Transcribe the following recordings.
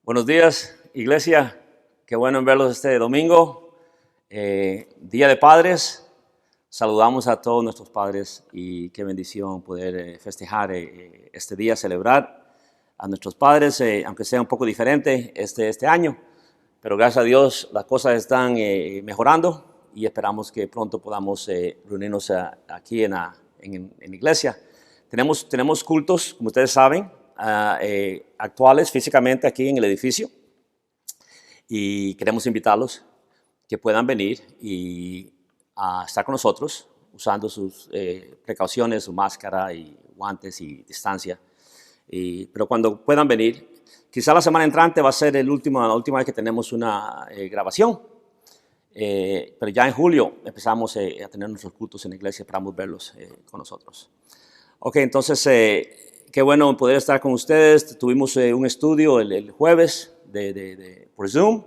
Buenos días, iglesia. Qué bueno en verlos este domingo, Día de Padres. Saludamos a todos nuestros padres y qué bendición poder festejar este día, celebrar a nuestros padres, aunque sea un poco diferente este año. Pero gracias a Dios las cosas están mejorando y esperamos que pronto podamos reunirnos aquí en la iglesia. Tenemos cultos, como ustedes saben, actuales físicamente aquí en el edificio y queremos invitarlos que puedan venir y estar con nosotros usando sus precauciones, su máscara y guantes y distancia. Pero cuando puedan venir, quizá la semana entrante va a ser la última vez que tenemos una grabación. Pero ya en julio empezamos a tener nuestros cultos en la iglesia, esperamos verlos con nosotros. Ok, entonces qué bueno poder estar con ustedes. Tuvimos un estudio el jueves por Zoom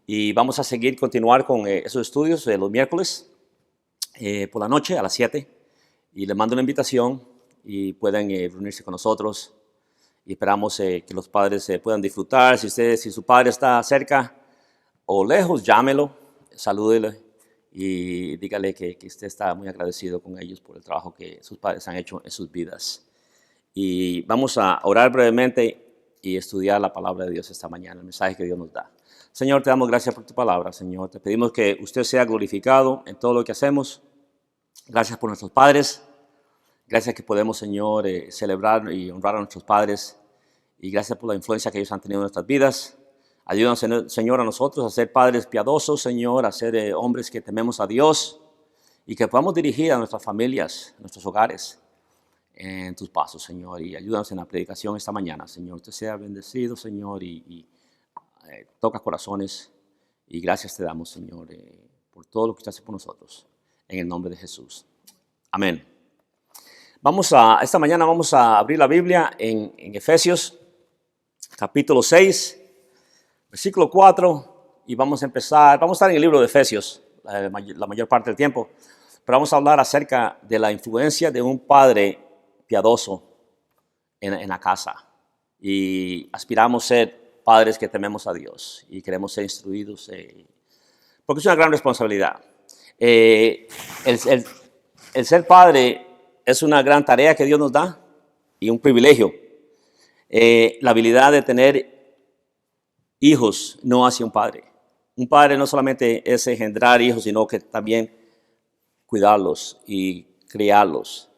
y vamos a continuar con esos estudios los miércoles por la noche a las 7. Y les mando una invitación y pueden reunirse con nosotros. Y esperamos que los padres puedan disfrutar. Si su padre está cerca o lejos, llámelo, salúdele y dígale que usted está muy agradecido con ellos por el trabajo que sus padres han hecho en sus vidas. Y vamos a orar brevemente y estudiar la palabra de Dios esta mañana, el mensaje que Dios nos da. Señor, te damos gracias por tu palabra, Señor. Te pedimos que usted sea glorificado en todo lo que hacemos. Gracias por nuestros padres. Gracias que podemos, Señor, celebrar y honrar a nuestros padres. Y gracias por la influencia que ellos han tenido en nuestras vidas. Ayúdanos, Señor, a nosotros a ser padres piadosos, Señor, a ser hombres que tememos a Dios y que podamos dirigir a nuestras familias, a nuestros hogares en tus pasos, Señor. Y ayúdanos en la predicación esta mañana, Señor. Usted sea bendecido, Señor, y toca corazones. Y gracias te damos, Señor, por todo lo que usted hace por nosotros. En el nombre de Jesús. Amén. Esta mañana vamos a abrir la Biblia en Efesios, capítulo 6, versículo 4, y vamos a estar en el libro de Efesios la mayor parte del tiempo, pero vamos a hablar acerca de la influencia de un padre piadoso en la casa, y aspiramos a ser padres que tememos a Dios, y queremos ser instruidos, porque es una gran responsabilidad. El ser padre es una gran tarea que Dios nos da, y un privilegio. La habilidad de tener hijos no hace un padre. Un padre no solamente es engendrar hijos, sino que también cuidarlos y criarlos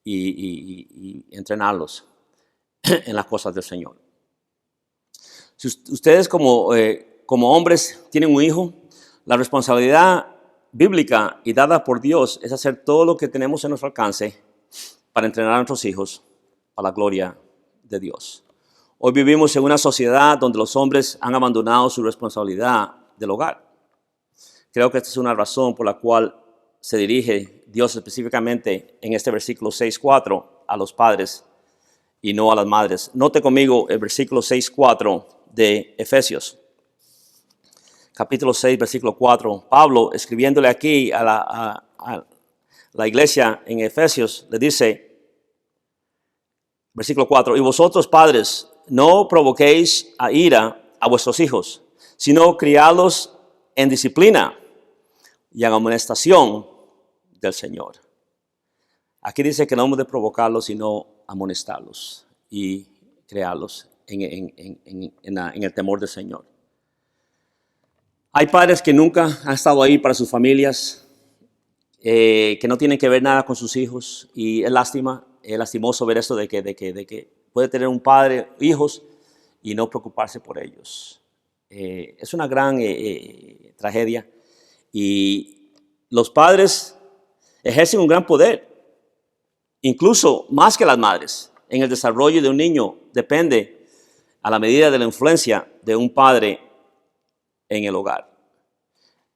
y entrenarlos en las cosas del Señor. Si ustedes como hombres tienen un hijo, la responsabilidad bíblica y dada por Dios es hacer todo lo que tenemos en nuestro alcance para entrenar a nuestros hijos para la gloria de Dios. Hoy vivimos en una sociedad donde los hombres han abandonado su responsabilidad del hogar. Creo que esta es una razón por la cual se dirige Dios específicamente en este versículo 6:4 a los padres y no a las madres. Note conmigo el versículo 6:4 de Efesios. Capítulo 6, versículo 4. Pablo, escribiéndole aquí a la iglesia en Efesios, le dice, versículo 4, y vosotros padres, no provoquéis a ira a vuestros hijos, sino criadlos en disciplina y en amonestación del Señor. Aquí dice que no hemos de provocarlos, sino amonestarlos y crearlos en el temor del Señor. Hay padres que nunca han estado ahí para sus familias, que no tienen que ver nada con sus hijos, y es lastimoso ver esto de que puede tener un padre, hijos, y no preocuparse por ellos. Es una gran tragedia, y los padres ejercen un gran poder, incluso más que las madres, en el desarrollo de un niño. Depende a la medida de la influencia de un padre en el hogar.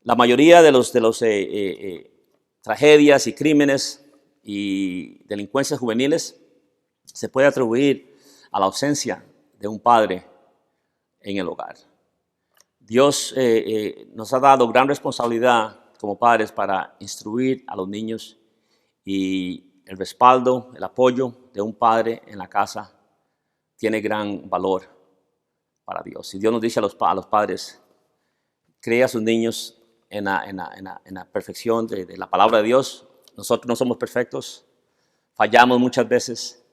La mayoría de los tragedias y crímenes y delincuencias juveniles se puede atribuir a la ausencia de un padre en el hogar. Dios nos ha dado gran responsabilidad como padres para instruir a los niños, y el respaldo, el apoyo de un padre en la casa tiene gran valor para Dios. Y Dios nos dice a los padres, cría a sus niños en la perfección de la palabra de Dios. Nosotros no somos perfectos, fallamos muchas veces.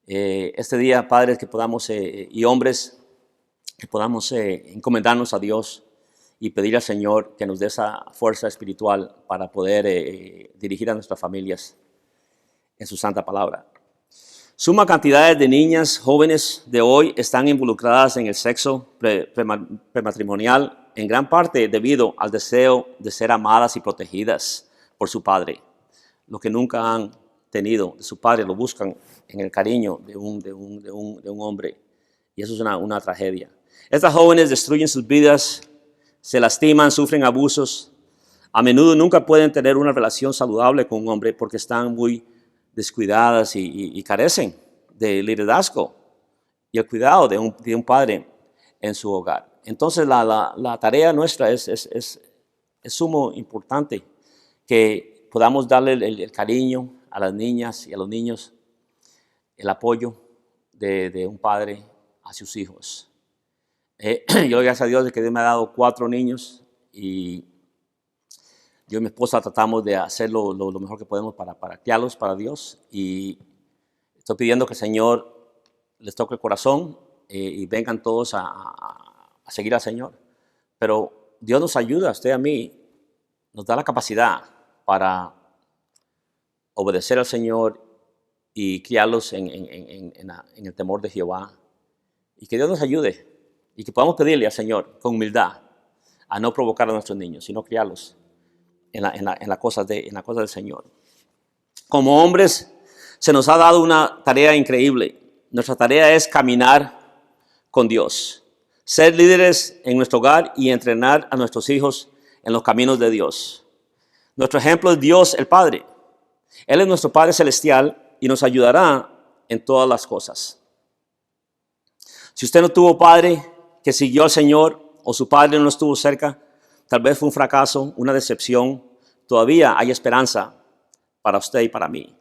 Este día, padres, que podamos, y hombres, que podamos encomendarnos a Dios y pedir al Señor que nos dé esa fuerza espiritual para poder dirigir a nuestras familias en su santa palabra. Suma cantidades de niñas jóvenes de hoy están involucradas en el sexo prematrimonial, en gran parte debido al deseo de ser amadas y protegidas por su padre. Lo que nunca han tenido de su padre lo buscan en el cariño de un hombre, y eso es una tragedia. Estas jóvenes destruyen sus vidas, se lastiman, sufren abusos. A menudo nunca pueden tener una relación saludable con un hombre porque están muy descuidadas y carecen de liderazgo y el cuidado de un padre en su hogar. Entonces la tarea nuestra es sumo importante que podamos darle el cariño a las niñas y a los niños, el apoyo de un padre a sus hijos. Yo doy gracias a Dios de que Dios me ha dado 4 niños, y yo y mi esposa tratamos de hacer lo mejor que podemos para criarlos para Dios, y estoy pidiendo que el Señor les toque el corazón y vengan todos a seguir al Señor. Pero Dios nos ayuda, a usted y a mí, nos da la capacidad para obedecer al Señor y criarlos en el temor de Jehová. Y que Dios nos ayude y que podamos pedirle al Señor con humildad a no provocar a nuestros niños, sino criarlos en las cosas del Señor. Como hombres, se nos ha dado una tarea increíble. Nuestra tarea es caminar con Dios, ser líderes en nuestro hogar y entrenar a nuestros hijos en los caminos de Dios. Nuestro ejemplo es Dios el Padre. Él es nuestro Padre Celestial y nos ayudará en todas las cosas. Si usted no tuvo padre que siguió al Señor, o su padre no estuvo cerca, tal vez fue un fracaso, una decepción, todavía hay esperanza para usted y para mí.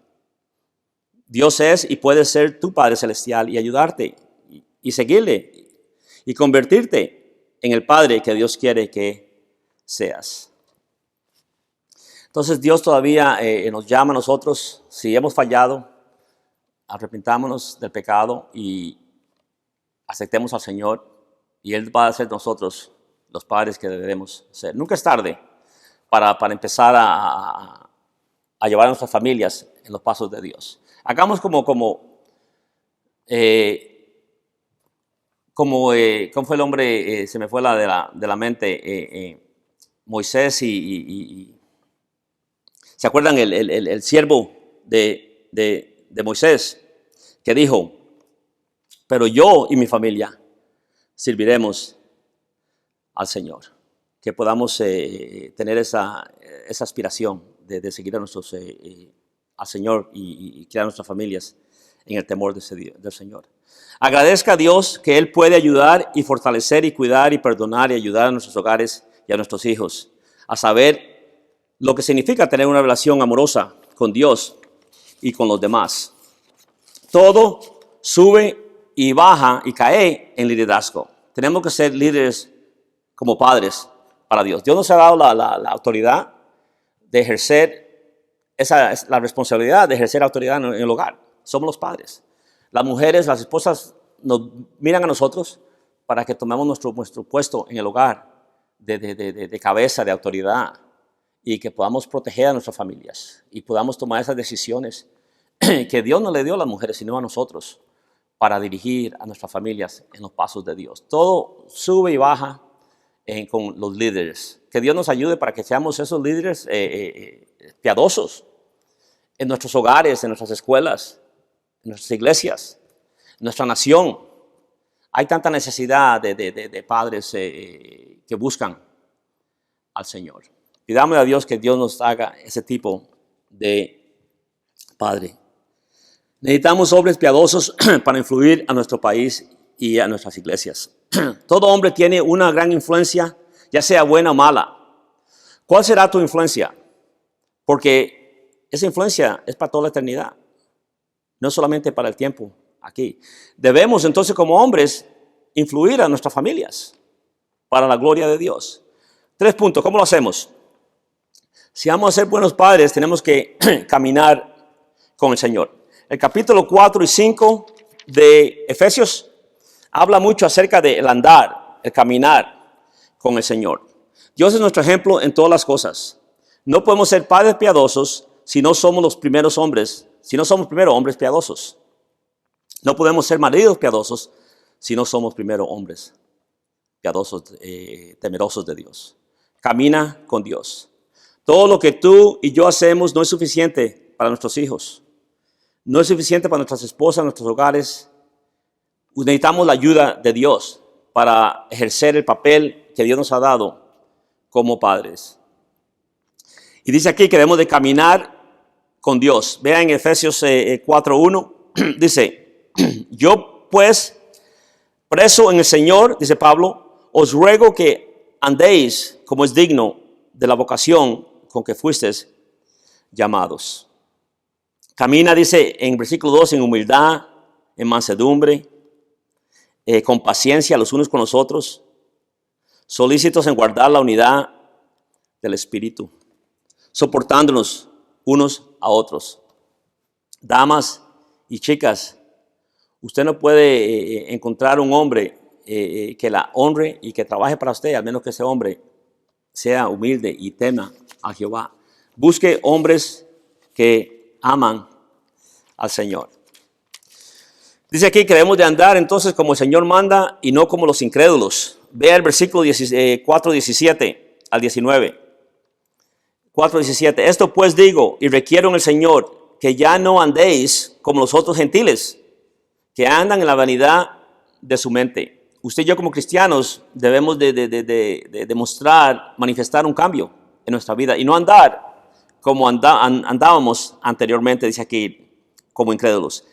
Dios es y puede ser tu Padre Celestial y ayudarte y seguirle y convertirte en el Padre que Dios quiere que seas. Entonces Dios todavía nos llama a nosotros, si hemos fallado, arrepentámonos del pecado y aceptemos al Señor, y Él va a hacer de nosotros los padres que debemos ser. Nunca es tarde para empezar a llevar a nuestras familias en los pasos de Dios. Hagamos ¿cómo fue el hombre? Se me fue de la mente. Moisés y ¿se acuerdan el siervo de Moisés que dijo, pero yo y mi familia serviremos al Señor? Que podamos tener esa aspiración de seguir al Señor y criar nuestras familias en el temor del Señor. Agradezca a Dios que Él puede ayudar y fortalecer y cuidar y perdonar y ayudar a nuestros hogares y a nuestros hijos a saber lo que significa tener una relación amorosa con Dios y con los demás. Todo sube y baja y cae en liderazgo. Tenemos que ser líderes como padres para Dios. Dios nos ha dado la autoridad de ejercer la responsabilidad de ejercer autoridad en el hogar. Somos los padres. Las mujeres, las esposas nos miran a nosotros para que tomemos nuestro puesto en el hogar de cabeza, de autoridad, y que podamos proteger a nuestras familias y podamos tomar esas decisiones que Dios no le dio a las mujeres, sino a nosotros, para dirigir a nuestras familias en los pasos de Dios. Todo sube y baja con los líderes. Que Dios nos ayude para que seamos esos líderes piadosos en nuestros hogares, en nuestras escuelas, en nuestras iglesias, en nuestra nación. Hay tanta necesidad de padres que buscan al Señor. Pidamos a Dios que Dios nos haga ese tipo de padre. Necesitamos hombres piadosos para influir a nuestro país y a nuestras iglesias. Todo hombre tiene una gran influencia, ya sea buena o mala. ¿Cuál será tu influencia? Porque esa influencia es para toda la eternidad, no solamente para el tiempo aquí. Debemos entonces como hombres influir a nuestras familias para la gloria de Dios. 3 puntos, ¿cómo lo hacemos? Si vamos a ser buenos padres, tenemos que caminar con el Señor. El capítulo 4 y 5 de Efesios habla mucho acerca del andar, el caminar con el Señor. Dios es nuestro ejemplo en todas las cosas. No podemos ser padres piadosos si no somos los primeros hombres, si no somos primero hombres piadosos. No podemos ser maridos piadosos si no somos primero hombres piadosos, temerosos de Dios. Camina con Dios. Todo lo que tú y yo hacemos no es suficiente para nuestros hijos. No es suficiente para nuestras esposas, nuestros hogares. Necesitamos la ayuda de Dios para ejercer el papel que Dios nos ha dado como padres. Y dice aquí que debemos de caminar con Dios. Vean en Efesios 4:1, dice, yo pues, preso en el Señor, dice Pablo, os ruego que andéis como es digno de la vocación con que fuisteis llamados. Camina, dice en versículo 2, en humildad, en mansedumbre, con paciencia los unos con los otros, solícitos en guardar la unidad del Espíritu, soportándonos unos a otros. Damas y chicas, usted no puede encontrar un hombre que la honre y que trabaje para usted, al menos que ese hombre sea humilde y tema a Jehová. Busque hombres que aman al Señor. Dice aquí que debemos de andar entonces como el Señor manda y no como los incrédulos. Vea el versículo 4:17 al 19. 4:17. Esto pues digo y requiero en el Señor que ya no andéis como los otros gentiles, que andan en la vanidad de su mente. Usted y yo como cristianos debemos de demostrar, manifestar un cambio en nuestra vida y no andar como andábamos anteriormente, dice aquí, como incrédulos.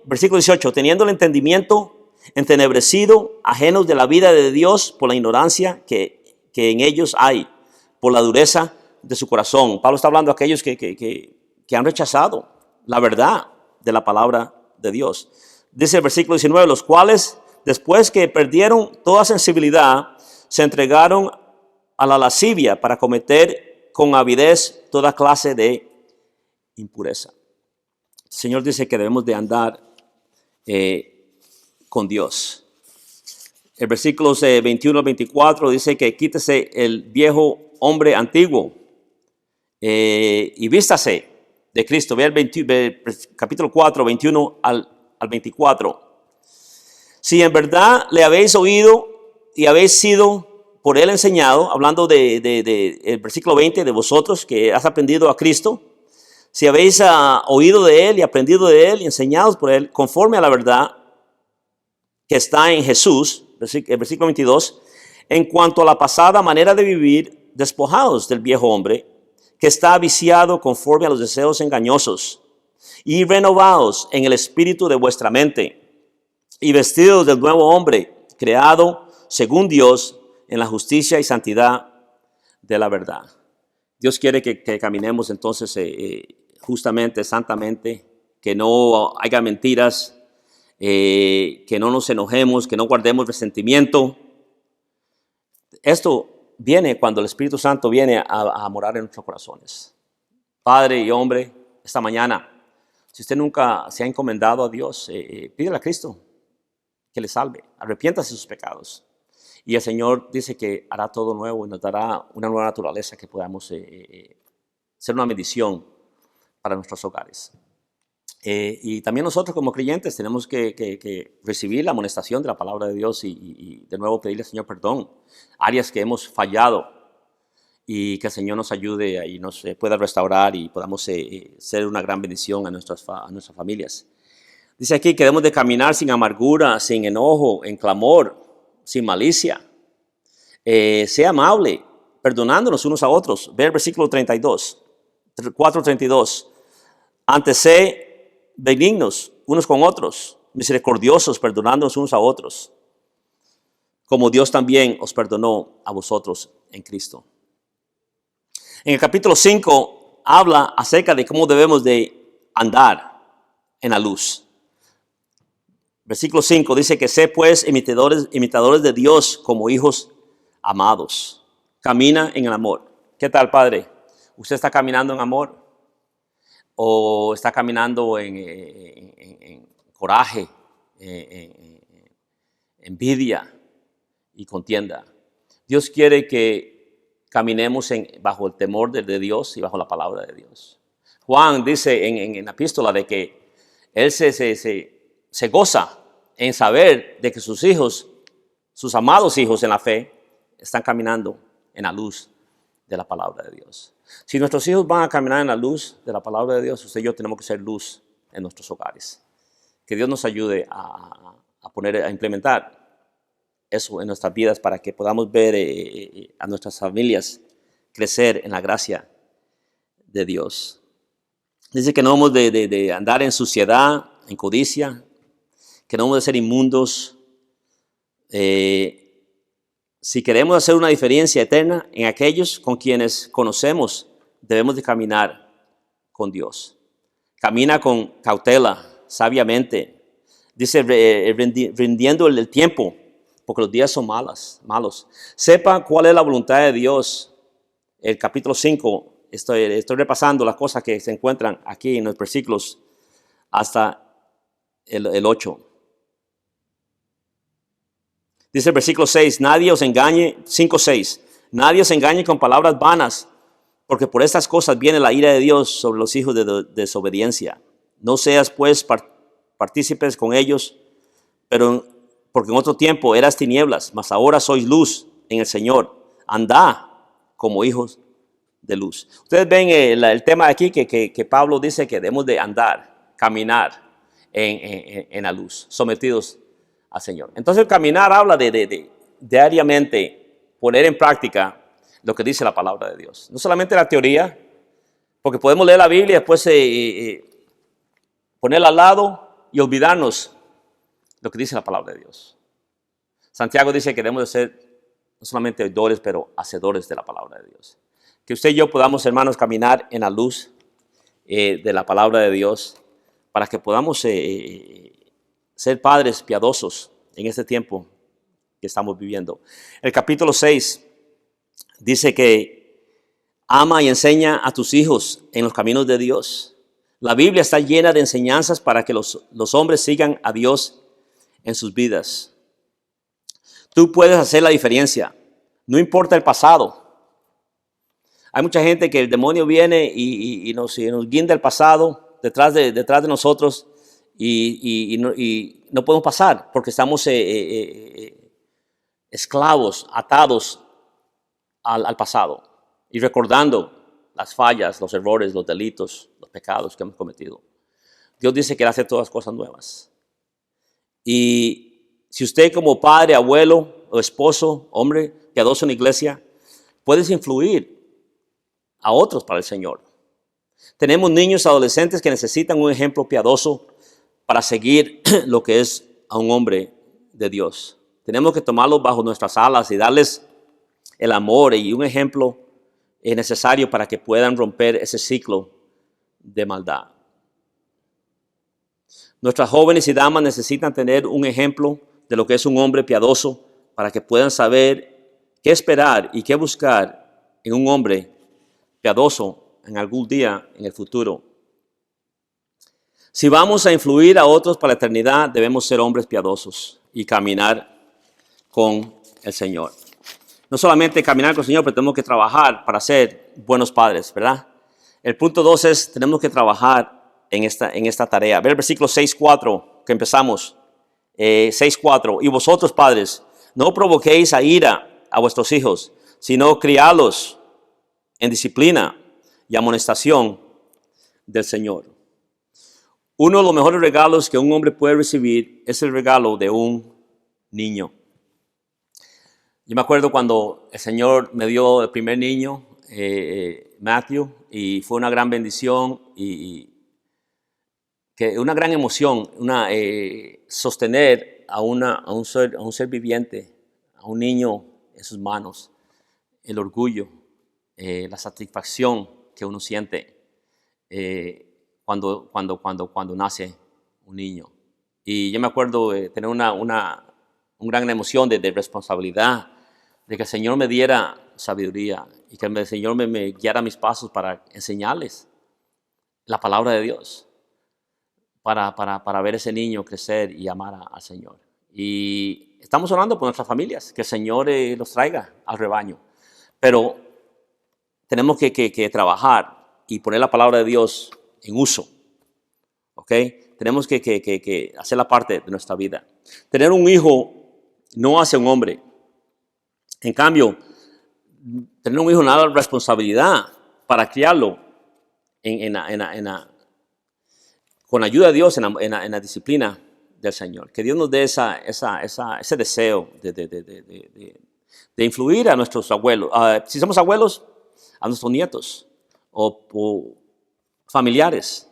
Versículo 18, teniendo el entendimiento entenebrecido, ajenos de la vida de Dios por la ignorancia que en ellos hay, por la dureza de su corazón. Pablo está hablando a aquellos que han rechazado la verdad de la palabra de Dios. Dice el versículo 19, los cuales, después que perdieron toda sensibilidad, se entregaron a la lascivia para cometer con avidez toda clase de impureza. El Señor dice que debemos de andar con Dios. el versículos 21 al 24 dice que quítese el viejo hombre antiguo y vístase de Cristo. Ve el capítulo 4, 21 al 24. Si en verdad le habéis oído y habéis sido por él enseñado, hablando el versículo 20, de vosotros que has aprendido a Cristo, si habéis oído de él y aprendido de él y enseñados por él, conforme a la verdad que está en Jesús, el versículo 22, en cuanto a la pasada manera de vivir, despojados del viejo hombre, que está viciado conforme a los deseos engañosos, y renovados en el espíritu de vuestra mente, y vestidos del nuevo hombre, creado según Dios en la justicia y santidad de la verdad. Dios quiere que caminemos entonces justamente, santamente, que no haya mentiras, que no nos enojemos, que no guardemos resentimiento. Esto viene cuando el Espíritu Santo viene a morar en nuestros corazones. Padre y hombre, esta mañana, si usted nunca se ha encomendado a Dios, pídele a Cristo que le salve, arrepiéntase de sus pecados. Y el Señor dice que hará todo nuevo y nos dará una nueva naturaleza que podamos ser una bendición para nuestros hogares. Y también nosotros como creyentes tenemos que recibir la amonestación de la palabra de Dios y de nuevo pedirle al Señor perdón. Áreas que hemos fallado y que el Señor nos ayude y nos pueda restaurar y podamos ser una gran bendición a nuestras familias. Dice aquí que debemos de caminar sin amargura, sin enojo, en clamor, sin malicia. Sea amable, perdonándonos unos a otros. Ve el versículo 32, 4:32. Antes sé benignos unos con otros, misericordiosos, perdonándonos unos a otros, como Dios también os perdonó a vosotros en Cristo. En el capítulo 5 habla acerca de cómo debemos de andar en la luz. Versículo 5 dice que sé pues imitadores de Dios como hijos amados. Camina en el amor. ¿Qué tal, Padre? ¿Usted está caminando en amor? ¿O está caminando en coraje, envidia y contienda? Dios quiere que caminemos bajo el temor de Dios y bajo la palabra de Dios. Juan dice en la epístola de que él se goza en saber de que sus hijos, sus amados hijos en la fe, están caminando en la luz de la palabra de Dios. Si nuestros hijos van a caminar en la luz de la palabra de Dios, usted y yo tenemos que ser luz en nuestros hogares. Que Dios nos ayude a implementar eso en nuestras vidas para que podamos ver a nuestras familias crecer en la gracia de Dios. Dice que no hemos de andar en suciedad, en codicia, que no hemos de ser inmundos. Si queremos hacer una diferencia eterna en aquellos con quienes conocemos, debemos de caminar con Dios. Camina con cautela, sabiamente. Dice, rindiendo el tiempo, porque los días son malos. Sepa cuál es la voluntad de Dios. El capítulo 5, estoy repasando las cosas que se encuentran aquí en los versículos hasta el 8. Dice el versículo 6, nadie os engañe, 5:6, nadie os engañe con palabras vanas, porque por estas cosas viene la ira de Dios sobre los hijos de desobediencia. No seas pues partícipes con ellos, porque en otro tiempo eras tinieblas, mas ahora sois luz en el Señor. Andad como hijos de luz. Ustedes ven el tema aquí que Pablo dice que debemos de andar, caminar en la luz, sometidos al Señor. Entonces el caminar habla de diariamente poner en práctica lo que dice la palabra de Dios. No solamente la teoría, porque podemos leer la Biblia y después ponerla al lado y olvidarnos lo que dice la palabra de Dios. Santiago dice que debemos de ser no solamente oidores, pero hacedores de la palabra de Dios. Que usted y yo podamos, hermanos, caminar en la luz de la palabra de Dios para que podamos ser padres piadosos en este tiempo que estamos viviendo. El capítulo 6 dice que ama y enseña a tus hijos en los caminos de Dios. La Biblia está llena de enseñanzas para que los hombres sigan a Dios en sus vidas. Tú puedes hacer la diferencia. No importa el pasado. Hay mucha gente que el demonio viene y nos guinda el pasado detrás de nosotros y no podemos pasar porque estamos esclavos, atados al pasado y recordando las fallas, los errores, los delitos, los pecados que hemos cometido. Dios dice que Él hace todas cosas nuevas. Y si usted como padre, abuelo o esposo, hombre, piadoso en la iglesia, puedes influir a otros para el Señor. Tenemos niños, adolescentes que necesitan un ejemplo piadoso para seguir lo que es a un hombre de Dios. Tenemos que tomarlos bajo nuestras alas y darles el amor y un ejemplo necesario para que puedan romper ese ciclo de maldad. Nuestras jóvenes y damas necesitan tener un ejemplo de lo que es un hombre piadoso para que puedan saber qué esperar y qué buscar en un hombre piadoso en algún día en el futuro. Si vamos a influir a otros para la eternidad, debemos ser hombres piadosos y caminar con el Señor. No solamente caminar con el Señor, pero tenemos que trabajar para ser buenos padres, ¿verdad? El punto 2 es, tenemos que trabajar en esta tarea. Ver el versículo 6:4 que empezamos. 6:4. Y vosotros, padres, no provoquéis a ira a vuestros hijos, sino criadlos en disciplina y amonestación del Señor. Uno de los mejores regalos que un hombre puede recibir es el regalo de un niño. Yo me acuerdo cuando el Señor me dio el primer niño, Matthew, y fue una gran bendición y que una gran emoción, sostener a un ser viviente, a un niño en sus manos, el orgullo, la satisfacción que uno siente cuando nace un niño. Y yo me acuerdo tener una gran emoción de responsabilidad, de que el Señor me diera sabiduría y que el Señor me guiara mis pasos para enseñarles la palabra de Dios, para ver ese niño crecer y amar al Señor. Y estamos orando por nuestras familias, que el Señor los traiga al rebaño. Pero tenemos que trabajar y poner la palabra de Dios en uso. ¿Ok? Tenemos que hacer la parte de nuestra vida. Tener un hijo no hace un hombre. En cambio, tener un hijo nos da la responsabilidad para criarlo con ayuda de Dios en la disciplina del Señor. Que Dios nos dé ese deseo de influir a nuestros abuelos. Si somos abuelos, a nuestros nietos o familiares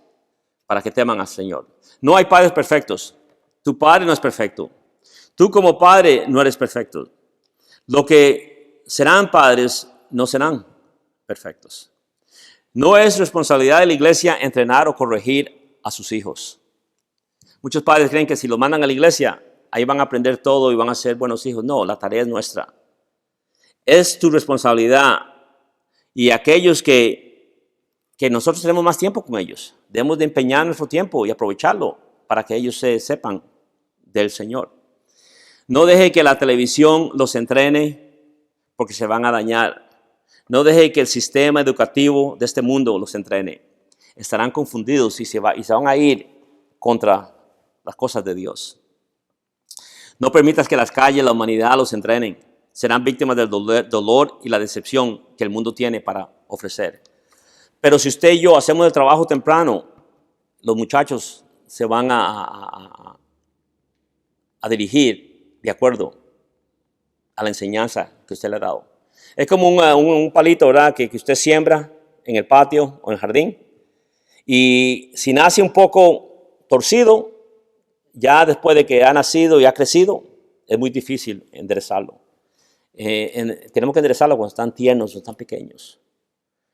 para que teman al Señor. No hay padres perfectos. Tu padre no es perfecto. Tú como padre no eres perfecto. Lo que serán padres no serán perfectos. No es responsabilidad de la iglesia entrenar o corregir a sus hijos. Muchos padres creen que si los mandan a la iglesia, ahí van a aprender todo y van a ser buenos hijos. No, la tarea es nuestra. Es tu responsabilidad. Y aquellos que nosotros tenemos más tiempo con ellos, debemos de empeñar nuestro tiempo y aprovecharlo para que ellos sepan del Señor. No deje que la televisión los entrene porque se van a dañar. No deje que el sistema educativo de este mundo los entrene. Estarán confundidos y se van a ir contra las cosas de Dios. No permitas que las calles, la humanidad los entrenen. Serán víctimas del dolor y la decepción que el mundo tiene para ofrecer. Pero si usted y yo hacemos el trabajo temprano, los muchachos se van a dirigir de acuerdo a la enseñanza que usted le ha dado. Es como un palito, ¿verdad? Que usted siembra en el patio o en el jardín. Y si nace un poco torcido, ya después de que ha nacido y ha crecido, es muy difícil enderezarlo. Tenemos que enderezarlo cuando están tiernos, cuando están pequeños.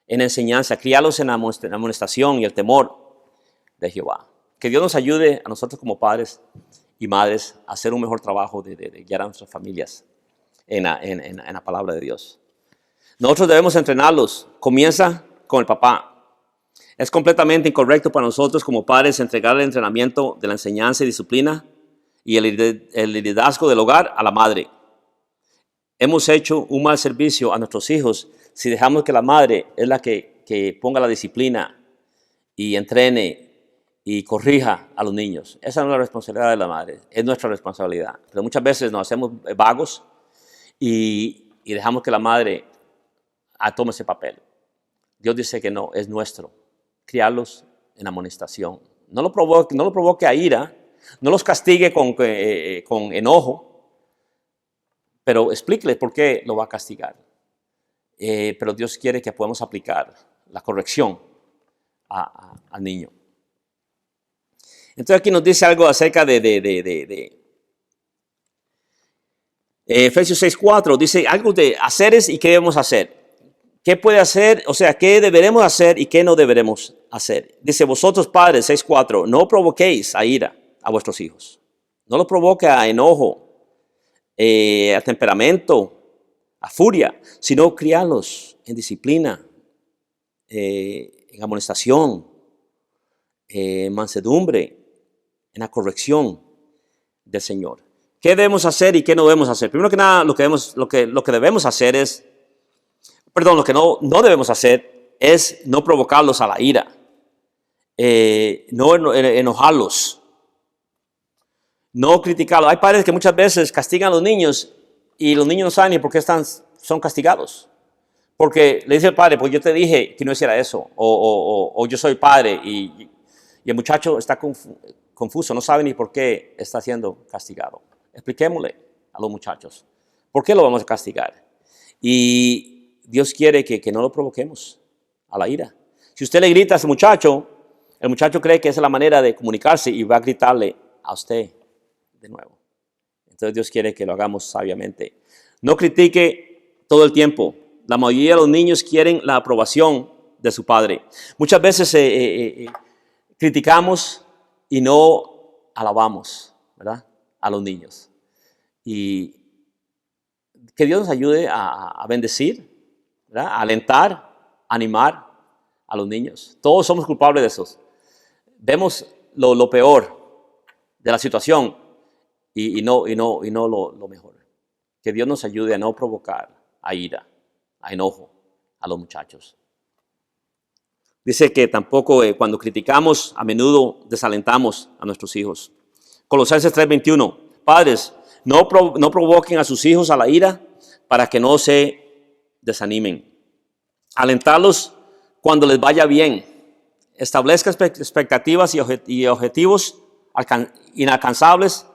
En enseñanza, criarlos en la amonestación y el temor de Jehová. Que Dios nos ayude a nosotros como padres y madres a hacer un mejor trabajo de guiar a nuestras familias en la palabra de Dios. Nosotros debemos entrenarlos. Comienza con el papá. Es completamente incorrecto para nosotros como padres entregar el entrenamiento de la enseñanza y disciplina y el liderazgo del hogar a la madre. hemos hecho un mal servicio a nuestros hijos si dejamos que la madre es la que ponga la disciplina y entrene y corrija a los niños. Esa no es la responsabilidad de la madre, es nuestra responsabilidad. Pero muchas veces nos hacemos vagos y dejamos que la madre tome ese papel. Dios dice que no, es nuestro. Criarlos en amonestación. No lo provoque a ira, no los castigue con enojo, pero explíquele por qué lo va a castigar. Pero Dios quiere que podamos aplicar la corrección al niño. Entonces aquí nos dice algo acerca de Efesios 6:4, dice algo de haceres y qué debemos hacer. ¿Qué puede hacer? O sea, ¿qué deberemos hacer y qué no deberemos hacer? Dice, vosotros padres, 6:4, no provoquéis a ira a vuestros hijos. No los provoque a enojo, a temperamento, a furia, sino criarlos en disciplina, en amonestación, en mansedumbre, en la corrección del Señor. ¿Qué debemos hacer y qué no debemos hacer? Primero que nada, lo que debemos hacer es, lo que no debemos hacer es no provocarlos a la ira, no enojarlos, no criticarlos. Hay padres que muchas veces castigan a los niños y los niños no saben ni por qué son castigados. Porque le dice el padre, pues yo te dije que no hiciera eso, o yo soy padre y el muchacho está confuso, no sabe ni por qué está siendo castigado. Expliquémosle a los muchachos, ¿por qué lo vamos a castigar? Y Dios quiere que no lo provoquemos a la ira. Si usted le grita a ese muchacho, el muchacho cree que esa es la manera de comunicarse y va a gritarle a usted de nuevo. Entonces Dios quiere que lo hagamos sabiamente. No critique todo el tiempo. La mayoría de los niños quieren la aprobación de su padre. Muchas veces criticamos y no alabamos, ¿verdad?, a los niños. Y que Dios nos ayude a bendecir, ¿verdad?, a alentar, animar a los niños. Todos somos culpables de eso. Vemos lo peor de la situación y no lo mejor. Que Dios nos ayude a no provocar a ira, a enojo a los muchachos. Dice que tampoco cuando criticamos, a menudo desalentamos a nuestros hijos. Colosenses 3:21. Padres, no provoquen a sus hijos a la ira para que no se desanimen. Alentarlos cuando les vaya bien. Establezca expectativas y objetivos inalcanzables.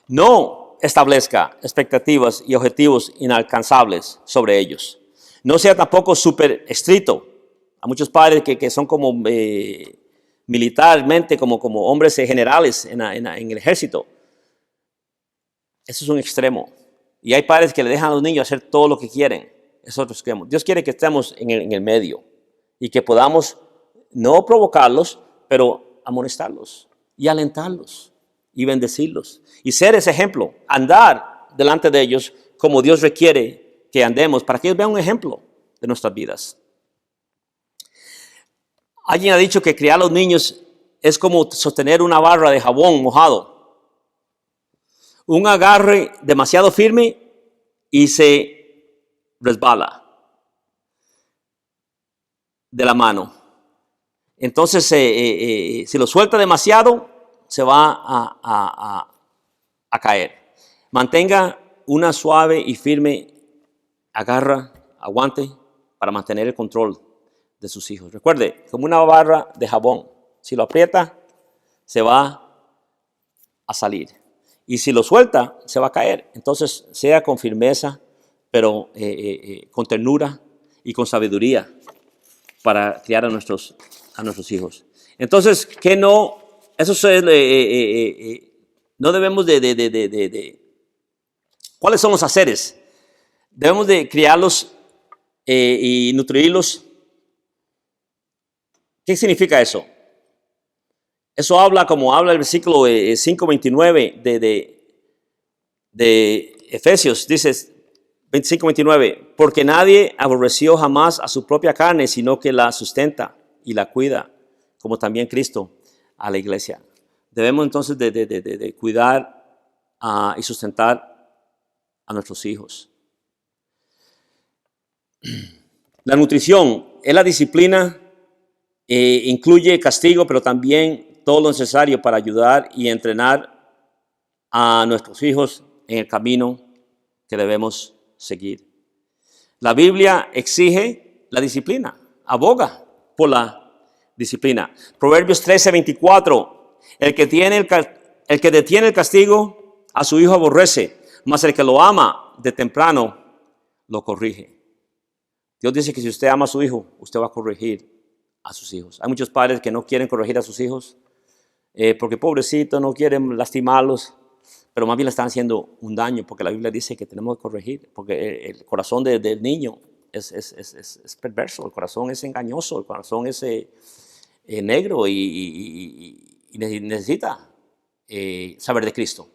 No establezca expectativas y objetivos inalcanzables sobre ellos. No sea tampoco súper estricto. A muchos padres que son como militarmente, como hombres generales en el ejército. Eso es un extremo. Y hay padres que le dejan a los niños hacer todo lo que quieren. Es otro extremo. Dios quiere que estemos en el medio y que podamos no provocarlos, pero amonestarlos y alentarlos y bendecirlos. Y ser ese ejemplo, andar delante de ellos como Dios requiere que andemos para que ellos vean un ejemplo de nuestras vidas. Alguien ha dicho que criar a los niños es como sostener una barra de jabón mojado. Un agarre demasiado firme y se resbala de la mano. Entonces, si lo suelta demasiado, se va a caer. Mantenga una suave y firme aguante para mantener el control de sus hijos. Recuerde, como una barra de jabón. Si lo aprieta, se va a salir. Y si lo suelta, se va a caer. Entonces, sea con firmeza, pero con ternura y con sabiduría para criar a nuestros hijos. Entonces, no debemos ¿cuáles son los haceres? Debemos de criarlos y nutrirlos. ¿Qué significa eso? Eso habla como habla el versículo 5:29 de Efesios. Dice 25:29, porque nadie aborreció jamás a su propia carne, sino que la sustenta y la cuida, como también Cristo a la iglesia. Debemos entonces de cuidar y sustentar a nuestros hijos. La nutrición es la disciplina, incluye castigo, pero también todo lo necesario para ayudar y entrenar a nuestros hijos en el camino que debemos seguir. La Biblia exige la disciplina, aboga por la disciplina. Proverbios 13:24, el que detiene el castigo a su hijo aborrece, mas el que lo ama de temprano lo corrige. Dios dice que si usted ama a su hijo, usted va a corregir a sus hijos. Hay muchos padres que no quieren corregir a sus hijos porque pobrecito, no quieren lastimarlos, pero más bien le están haciendo un daño, porque la Biblia dice que tenemos que corregir, porque el corazón del niño es perverso, el corazón es engañoso, el corazón es negro y necesita saber de Cristo,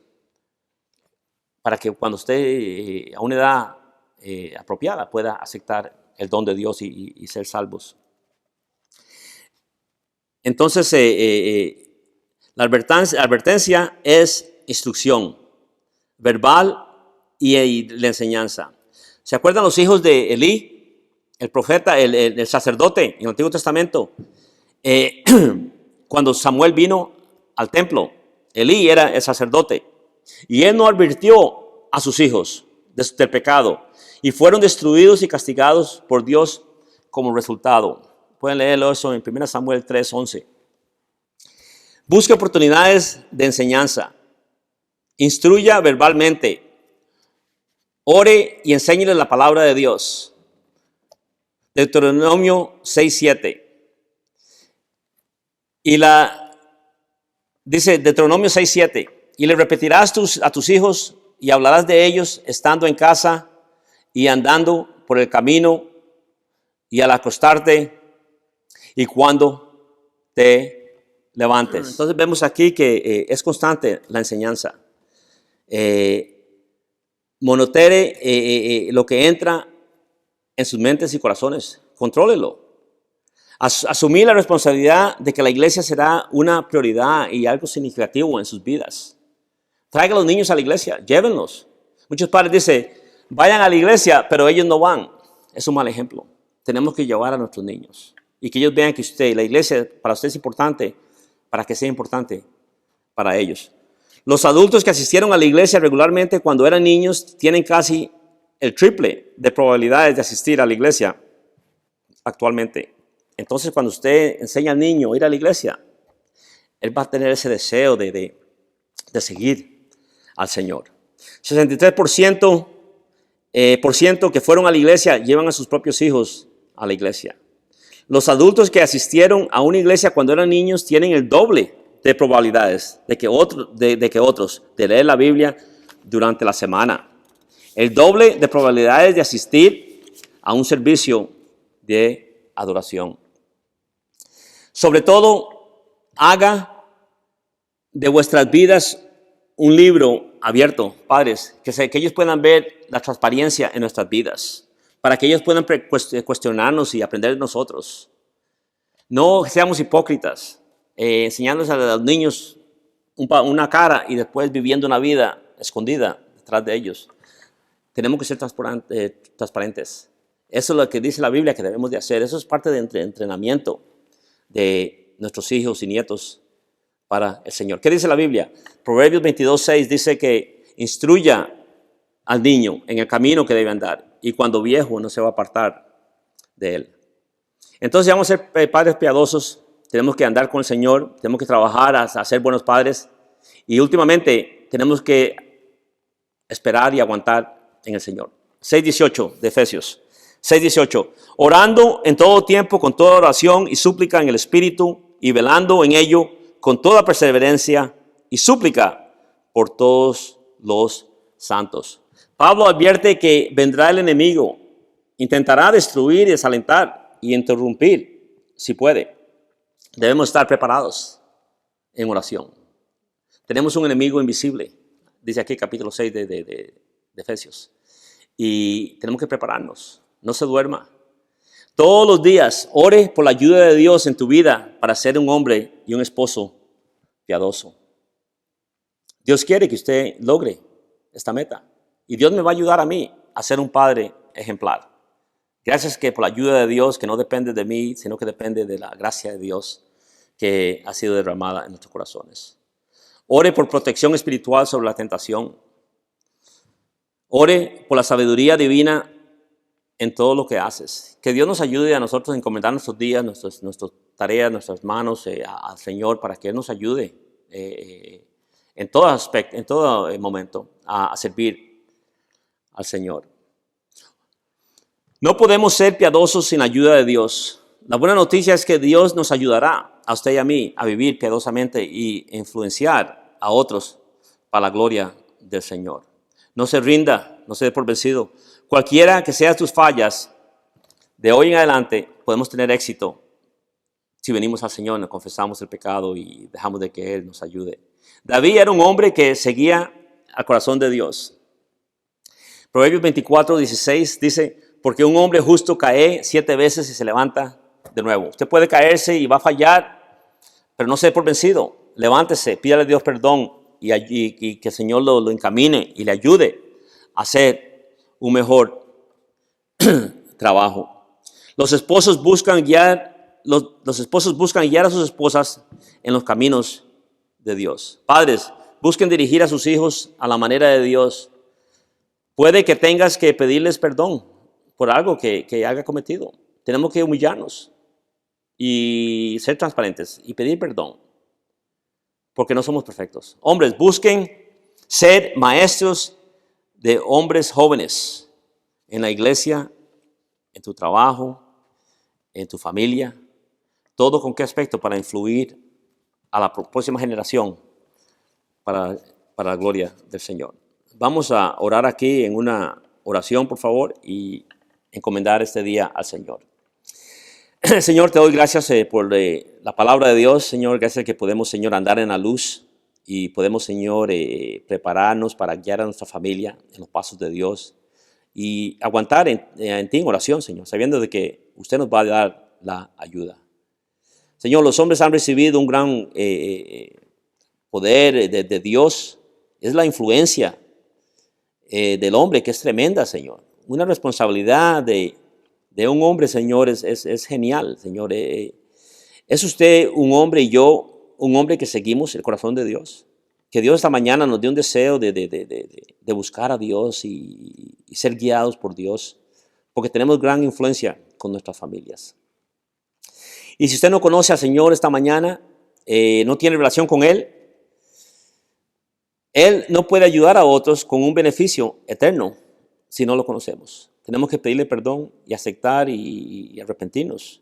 para que cuando esté a una edad apropiada pueda aceptar el don de Dios y ser salvos. Entonces, la advertencia es instrucción verbal y la enseñanza. ¿Se acuerdan los hijos de Elí, el profeta, el sacerdote en el Antiguo Testamento? Cuando Samuel vino al templo, Elí era el sacerdote y él no advirtió a sus hijos del pecado y fueron destruidos y castigados por Dios como resultado. Pueden leerlo eso en 1 Samuel 3:11. Busque oportunidades de enseñanza. Instruya verbalmente. Ore y enséñele la palabra de Dios. Deuteronomio 6:7. Dice Deuteronomio 6:7. Y le repetirás a tus hijos y hablarás de ellos estando en casa y andando por el camino y al acostarte y cuando te levantes. Entonces vemos aquí que es constante la enseñanza. Monitere lo que entra en sus mentes y corazones. Contrólelo. Asumir la responsabilidad de que la iglesia será una prioridad y algo significativo en sus vidas. Traigan a los niños a la iglesia, llévenlos. Muchos padres dicen, vayan a la iglesia, pero ellos no van. Es un mal ejemplo. Tenemos que llevar a nuestros niños y que ellos vean que la iglesia para usted es importante, para que sea importante para ellos. Los adultos que asistieron a la iglesia regularmente cuando eran niños tienen casi el triple de probabilidades de asistir a la iglesia actualmente. Entonces, cuando usted enseña al niño a ir a la iglesia, él va a tener ese deseo de seguir al Señor. 63% que fueron a la iglesia llevan a sus propios hijos a la iglesia. Los adultos que asistieron a una iglesia cuando eran niños tienen el doble de probabilidades de que otros de leer la Biblia durante la semana. El doble de probabilidades de asistir a un servicio de adoración. Sobre todo, haga de vuestras vidas un libro abierto, padres, que ellos puedan ver la transparencia en nuestras vidas, para que ellos puedan cuestionarnos y aprender de nosotros. No seamos hipócritas, enseñándoles a los niños una cara y después viviendo una vida escondida detrás de ellos. Tenemos que ser transparentes. Eso es lo que dice la Biblia que debemos de hacer. Eso es parte del entrenamiento de nuestros hijos y nietos para el Señor. ¿Qué dice la Biblia? Proverbios 22:6 dice que instruya al niño en el camino que debe andar y cuando viejo no se va a apartar de él. Entonces vamos a ser padres piadosos, tenemos que andar con el Señor, tenemos que trabajar a ser buenos padres y últimamente tenemos que esperar y aguantar en el Señor. 6:18 de Efesios. 6:18. Orando en todo tiempo con toda oración y súplica en el Espíritu y velando en ello con toda perseverancia y súplica por todos los santos. Pablo advierte que vendrá el enemigo, intentará destruir y desalentar y interrumpir si puede. Debemos estar preparados en oración. Tenemos un enemigo invisible, dice aquí capítulo 6 de Efesios. Y tenemos que prepararnos, no se duerma. Todos los días ore por la ayuda de Dios en tu vida para ser un hombre y un esposo piadoso. Dios quiere que usted logre esta meta. Y Dios me va a ayudar a mí a ser un padre ejemplar. Gracias que por la ayuda de Dios, que no depende de mí, sino que depende de la gracia de Dios que ha sido derramada en nuestros corazones. Ore por protección espiritual sobre la tentación. Ore por la sabiduría divina en todo lo que haces. Que Dios nos ayude a nosotros a encomendar nuestros días, nuestras tareas, nuestras manos al Señor para que Él nos ayude en todo aspecto, en todo momento a servir al Señor. No podemos ser piadosos sin la ayuda de Dios. La buena noticia es que Dios nos ayudará a usted y a mí a vivir piadosamente y influenciar a otros para la gloria del Señor. No se rinda, no se dé por vencido. Cualquiera que sean tus fallas, de hoy en adelante podemos tener éxito si venimos al Señor, nos confesamos el pecado y dejamos de que Él nos ayude. David era un hombre que seguía al corazón de Dios. Proverbios 24:16 dice, porque un hombre justo cae 7 veces y se levanta de nuevo. Usted puede caerse y va a fallar, pero no se dé por vencido. Levántese, pídale a Dios perdón y que el Señor lo encamine y le ayude a hacer un mejor trabajo. Los esposos buscan guiar a sus esposas en los caminos de Dios. Padres, busquen dirigir a sus hijos a la manera de Dios. Puede que tengas que pedirles perdón por algo que haya cometido. Tenemos que humillarnos y ser transparentes y pedir perdón, porque no somos perfectos. Hombres, busquen ser maestros de hombres jóvenes en la iglesia, en tu trabajo, en tu familia. ¿Todo con qué aspecto? Para influir a la próxima generación para la gloria del Señor. Vamos a orar aquí en una oración, por favor, y encomendar este día al Señor. Señor, te doy gracias por la palabra de Dios. Señor, gracias que podemos, Señor, andar en la luz y podemos, Señor, prepararnos para guiar a nuestra familia en los pasos de Dios y aguantar en ti en oración, Señor, sabiendo de que usted nos va a dar la ayuda. Señor, los hombres han recibido un gran poder de Dios. Es la influencia del hombre que es tremenda, Señor. Una responsabilidad de un hombre, Señor, es genial, Señor. ¿Es usted un hombre y yo un hombre que seguimos el corazón de Dios? Que Dios esta mañana nos dé un deseo de buscar a Dios y ser guiados por Dios, porque tenemos gran influencia con nuestras familias. Y si usted no conoce al Señor esta mañana, no tiene relación con Él no puede ayudar a otros con un beneficio eterno si no lo conocemos. Tenemos que pedirle perdón y aceptar y arrepentirnos.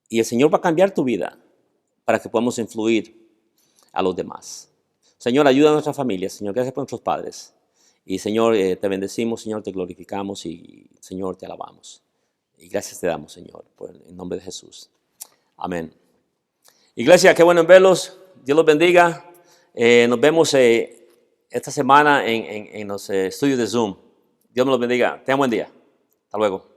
Y el Señor va a cambiar tu vida para que podamos influir a los demás. Señor, ayuda a nuestra familia. Señor, gracias por nuestros padres. Y Señor, te bendecimos, Señor, te glorificamos y Señor, te alabamos. Y gracias te damos, Señor, en nombre de Jesús. Amén. Iglesia, qué bueno verlos. Dios los bendiga. Nos vemos esta semana en los estudios de Zoom. Dios me los bendiga. Tengan buen día. Hasta luego.